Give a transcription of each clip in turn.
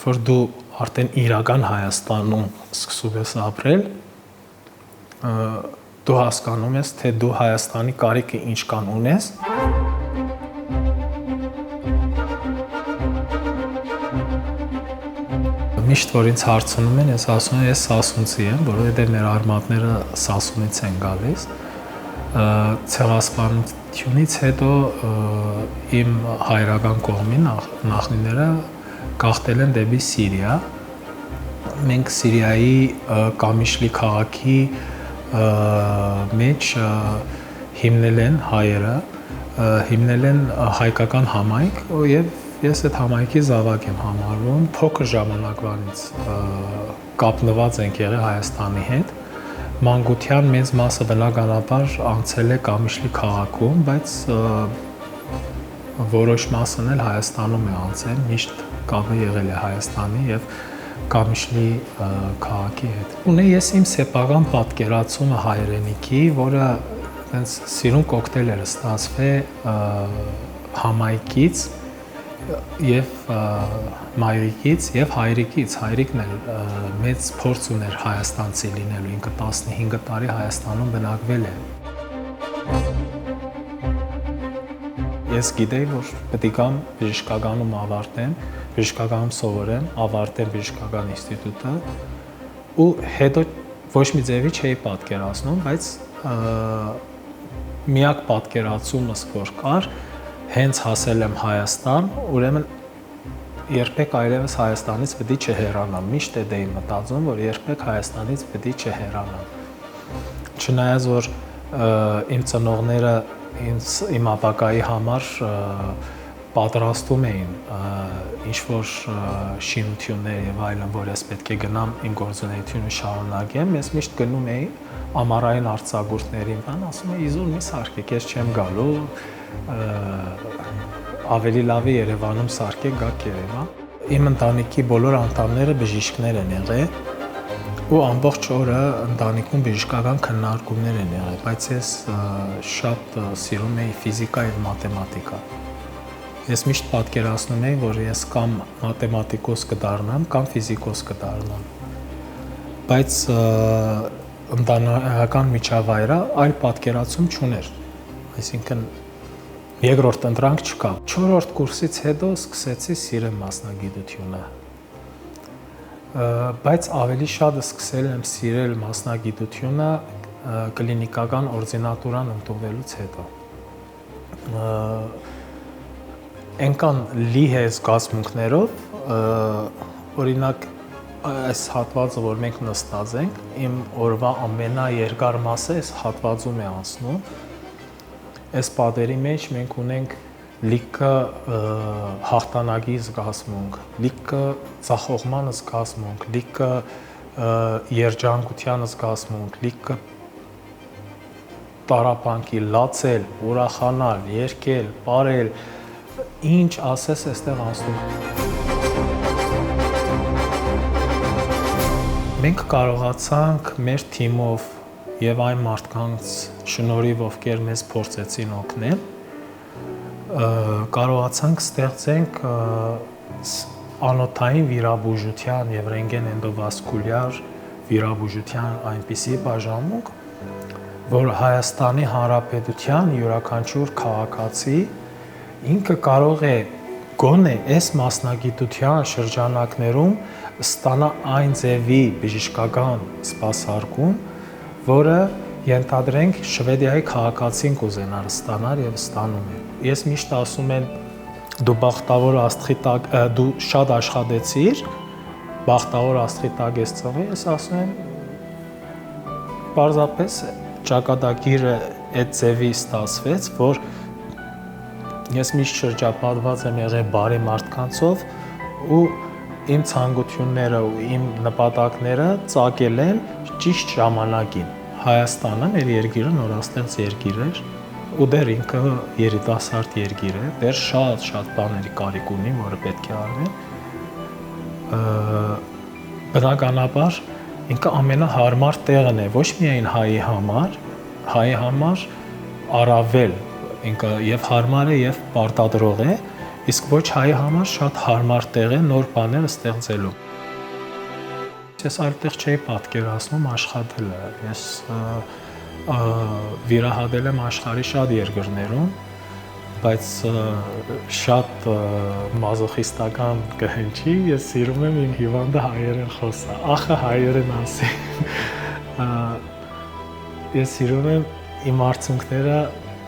երբ որ դու արդեն իրական Հայաստանում սկսում ես ապրել, դու հասկանում ես, թե դու Հայաստանի կարիքը ինչ կան ունես։ Միշտ որ ինձ հարցնում են, ես ասում եմ, ես սասունցի եմ, որովհետև մեր արմատները Սասունից են գալիս։ Ցեղասպանությունից հետո իմ հայրական կողմի նախնիները գաղթել են դեպի Սիրիա։ Մենք Սիրիայի Կամիշլի քաղաքի մեջ հիմնել են հայերը, հիմնել են հայկական համայնք եւ ես այդ համայնքի զավակ եմ համարվում, փոքր ժամանակվանից կապնված ենք եղել Հայաստանի հետ։ Մանկության մեծ մասը բնականաբար անցել է Կամիշլի քաղաքում, բայց որոշ մասն էլ Հայաստանում է անցել, միշտ կապը եղել է Հայաստանի եւ Կամիշլի քաղաքի հետ։ Ունե ես իմ սեփական պատկերացումը հայրենիքի, որը այնց սիրուն կոկտեյլ էր ստացվել համայնքից եւ մայրիկից եւ հայրիկից։ Հայրիկն էլ մեծ փորձ ուներ հայաստանցի լինելու, ինքը 15 տարի Հայաստանում բնակվել է։ Ես գիտեի, որ պետք է կամ բժշկականում ավարտեմ, բժշկականում սովորեմ, ավարտեմ բժշկական ինստիտուտը ու հետո ոչ մի ձևի չէի պատկերացնում, բայց միակ պատկերացումս որ կար, հենց հասել եմ Հայաստան, ուրեմն երբեք այլևս Հայաստանից պետք է չհեռանամ, միշտ էդ էի մտածում, որ երբեք Հայաստանից պետք է չհեռանամ։ Չնայած որ իմ ծնողները իմ ապագայի համար պատրաստում էին ինչ-որ շինություններ եւ այլն, որ ես պետք է գնամ իմ գործունեությունը շարունակեմ, ես միշտ գնում էի ամառային արձակուրդներին, ասում էի իզուր մի սարքեք, ես չեմ գալու, ավելի լավ է Երևանում սարքեք, գաք Երևան։ Իմ ընտանիքի բոլոր անդամները բժիշկներ են եղել ու ամբողջ օրը ընտանիքում բժշկական քննարկումներ են եղել, բայց ես շատ սիրում էի ֆիզիկա եւ մաթեմատիկա։ Ես միշտ պատկերացնում էի, որ ես կամ մաթեմատիկոս կդառնամ, կամ ֆիզիկոս կդառնամ։ Բայց ընտանեկան միջավայրը այլ պատկերացում չուներ։ Այսինքն երկրորդ ընտրանք չկա։ 4-րդ կուրսից հետո սկսեցի սիրել մասնագիտությունը։ Բայց ավելի շատ սկսել եմ սիրել մասնագիտությունը կլինիկական օրդինատուրան ընդունվելուց հետո։ Այնքան լի է զգացմունքներով, օրինակ այս հատվածը, որ մենք նստած ենք, իմ օրվա ամենաերկար մասը այս հատվածում է անցնում։ Այս պատերի մեջ մենք ունենք լիքը հաղթանակի զգացմունք, լիքը ձախողման զգացմունք, լիքը երջանկության զգացմունք, լիքը տարապանքի, լացել, ուրախանալ, երգել, պարել, ինչ ասես այստեղ անցնում։ Մենք կարողացանք մեր թիմով եւ այն մարդկանց շնորհիվ, ովքեր մեզ փորձեցին օգնել, կարողացանք ստեղծենք անոթային վիրաբուժության եւ ռենտգեն էնդովասկուլյար վիրաբուժության այնպիսի բաժանմունք, որ Հայաստանի Հանրապետության յուրաքանչյուր քաղաքացի ինքը կարող է գոնե այս մասնագիտության շրջանակներում ստանա այն ձևի բժշկական սպասարկում, որը ենթադրենք Շվեդիայի քաղաքացին կուզենար ստանալ եւ ստանում է։ Ես միշտ ասում եմ, դու բախտավոր աստղի տակ, դու շատ աշխատեցիր, բախտավոր աստղի տակ ես ծնվել, ես ասում եմ, պարզապես ճակատագիրը այդ ձևի ստացվեց, որ ես միշտ շրջապատված եմ եղել բարի մարդկանցով ու իմ ցանկությունները ու իմ նպատակները ծագել են ճիշտ ժամանակին։ Հայաստանը մեր երկիրը նորաստեղծ երկիր էր ու դեռ ինքը երիտասարդ երկիր է, դեռ շատ բաների կարիք ունի, որը պետք է արվի։ Բնականաբար ինքը ամենահարմար տեղն է ոչ միայն հայի համար առավել ինքը եւ հարմար է եւ պարտադրող է, Իսկ ոչ հայի համար շատ հարմար տեղ է նոր բաներ ստեղծելու։ Ես այլտեղ չէի պատկերացնում աշխատելը։ Ես վիրահատել եմ աշխարհի շատ երկրներում, բայց շատ մազոխիստական կհնչի, ես սիրում եմ իմ հիվանդը հայերեն խոսա, ախը հայերեն ասի։ Ես սիրում եմ իմ արցունքները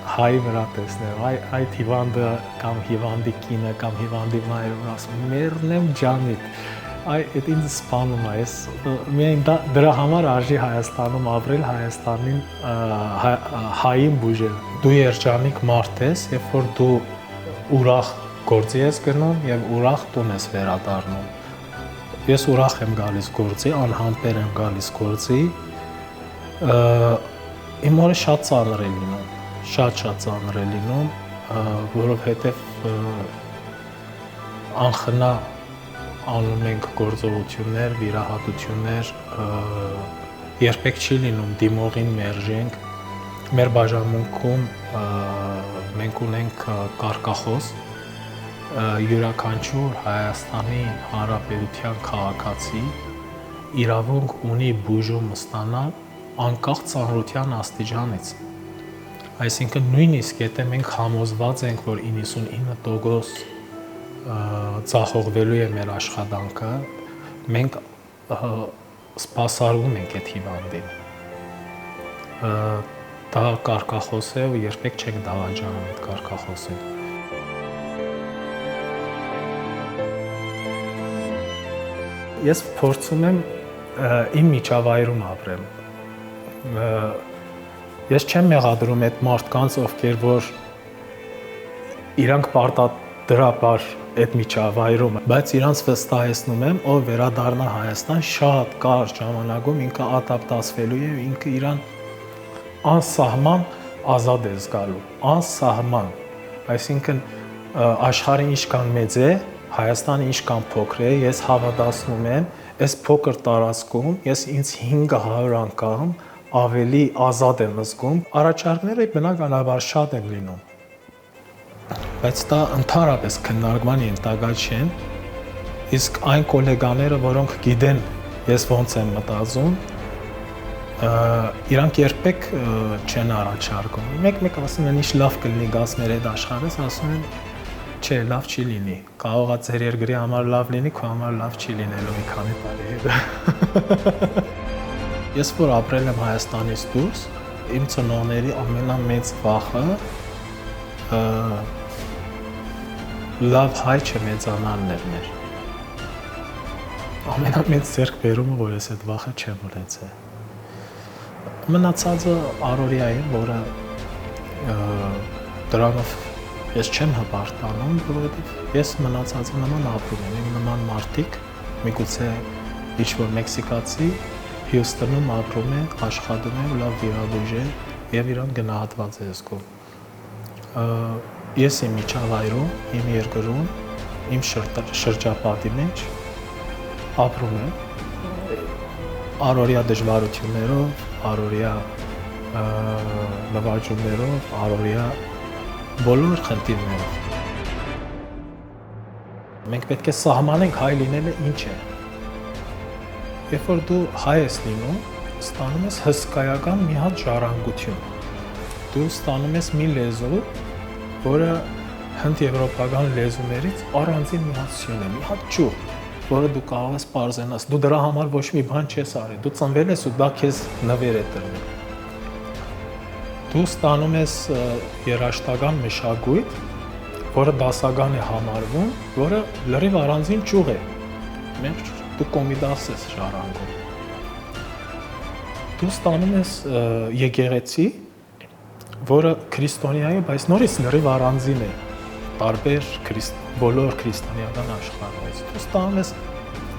հայի վրա տեսնել, այդ հիվանդը կամ հիվանդի կինը կամ հիվանդի մայրը ասում մեռնեմ ջանիդ, այդ ինձ սպանում է, ես միայն դրա համար արժի Հայաստանում ապրել, Հայաստանին հային բուժել։ Դու երջանիկ մարդ ես, երբ որ դու ուրախ գործի ես գնում եւ ուրախ տուն ես վերադառնում։ Ես ուրախ եմ գալիս գործի, անհամբեր եմ գալիս գործի, իմ օրը շատ ծանր է լինում, շատ ծանր է լինում, որովհետեւ անխնա անում ենք գործողություններ, վիրահատություններ, երբեք չի լինում դիմողին մերժենք։ Մեր բաժանմունքում մենք ունենք կարգախոս, յուրաքանչյուր Հայաստանի Հանրապետության քաղաքացի իրավունք ունի բուժում ստանալ անկախ ծանրության աստիճանից։ Այսինքն նույնիսկ եթե մենք համոզված ենք, որ 99% ծախողվելու է մեր աշխատանքը, մենք սպասարկում ենք այդ հիվանդին։ Դա կարգախոս է ու երբեք չենք դավաճանում այդ կարգախոսին։ Ես փորձում եմ իմ միջավայրում ապրել։ Ես չեմ մեղադրում այդ մարդկանց, ովքեր որ իրանք պարտադրաբար այդ միջավայրում, բայց իրանց վստահեցնում եմ, ով վերադառնա Հայաստան շատ կարճ ժամանակում ինքը ադապտացվելու է, ինքը իրան անսահման ազատ է զգալու, անսահման, այսինքն աշխարհը ինչքան մեծ է, Հայաստանը ինչքան փոքր է, ես հավատացնում եմ, այս փոքր տարածքում ես ինձ 500 անգամ ավելի ազատ եմ զգում, առաջարկները բնականաբար շատ են լինում, բայց դա ընդհանրապես քննարկման ենթակա չեն, իսկ այն գոլեգաները, որոնք գիտեն ես ոնց եմ մտածում, իրանք երբեք չեն առաջարկում։ Մեկ ասում են, ինչ լավ կլինի գաս մեր այդ աշխարհից, ասում են, չէ, լավ չի լինի։ Կարող է ձեր երկրի համար լավ լինի, քո համար լավ չի լինելու մի քանի տարի հետո։ Ես որ ապրել եմ Հայաստանից դուրս, իմ ծնողների ամենամեծ վախը լավ հայ չմեծանալն էր մեր։ Ամենամեծ ձեռքբերումը, որ ես այդ վախը չեմ ունեցել։ Մնացածը առօրյա է, որը դրանով ես չեմ հպարտանում, որովհետև ես մնացածի նման ապրում եմ, իմ նման մարդիկ, միգուցե ինչ-որ մեքսիկացի Հյուստոնում ապրում է, աշխատում է, լավ վիրաբույժ է եւ իրան գնահատված է զգում։ Ես իմ միջավայրում, իմ երկրում, իմ շրջապատի մեջ ապրում եմ առօրյա դժվարություններով, առօրյա նվաճումներով, առօրյա բոլոր խնդիրներով։ Մենք պետք է սահմանենք հայ լինելը ինչ է։ Երբ որ դու հայ ես լինում, ստանում ես հսկայական մի հատ ժառանգություն։ Դու ստանում ես մի լեզու, որը հնդեվրոպական լեզուներից առանձին մի հատ սյուն է, մի հատ ճյուղ, որը դու կարող ես պարզենաս։ Դու դրա համար ոչ մի բան չես արել։ Դու ծնվել ես ու դա քեզ նվեր է տրվել։ Դու ստանում ես երաժշտական մշակույթ, որը դասական է համարվում, որը լրիվ առանձին ճյուղ է։ Դու կոմիդաս ես ժառանգում։ Դու ստանում ես եկեղեցի, որը քրիստոնյա է, բայց նորից լրիվ առանձին է տարբեր բոլոր քրիստոնեական աշխարհից։ Դու ստանում ես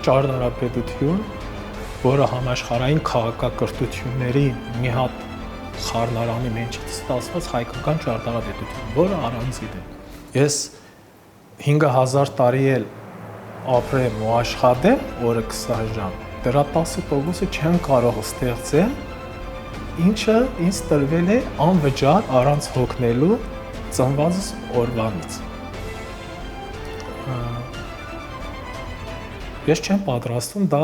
ճարտարապետություն, որը համաշխարհային քաղաքակրթությունների մի հատ խառնարանի մեջ ստացված հայկական ճարտարապետություն, որը առանձին է։ Ես 5000 տարի էլ ապրեմ ու աշխատեմ օրը 20 ժամ, դրա 10%-ը չեմ կարող ստեղծել, ինչը ինձ տրվել է անվճար առանց հոգնելու ծնվածս օրվանից։ ես չեմ պատրաստվում դա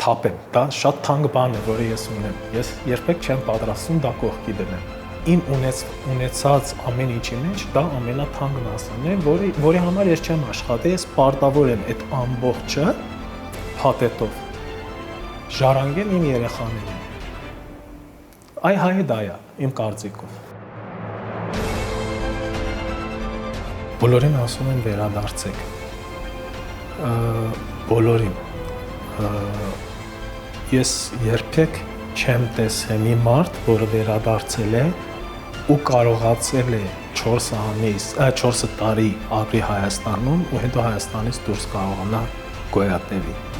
թափեմ, դա շատ թանկ բան է, որը ես ունեմ։ Ես երբեք չեմ պատրաստվում դա կողքի դնեմ։ Իմ ունեցած ամեն ինչի մեջ դա ամենաթանկն ասանն է, որի համար ես չեմ աշխատի, ես պարտավոր եմ այդ ամբողջը փաթեթով ժառանգեմ իմ երեխաներին։ Այ հայը դա է, իմ կարծիքով։ Բոլորին ասում են վերադարձեք։ Բոլորին։ Ես երբեք չեմ տեսել մի մարդ, որը վերադարձել է ու կարողացել է 4 տարի ապրի Հայաստանում ու հետո Հայաստանից դուրս կարողանա գոյատևի։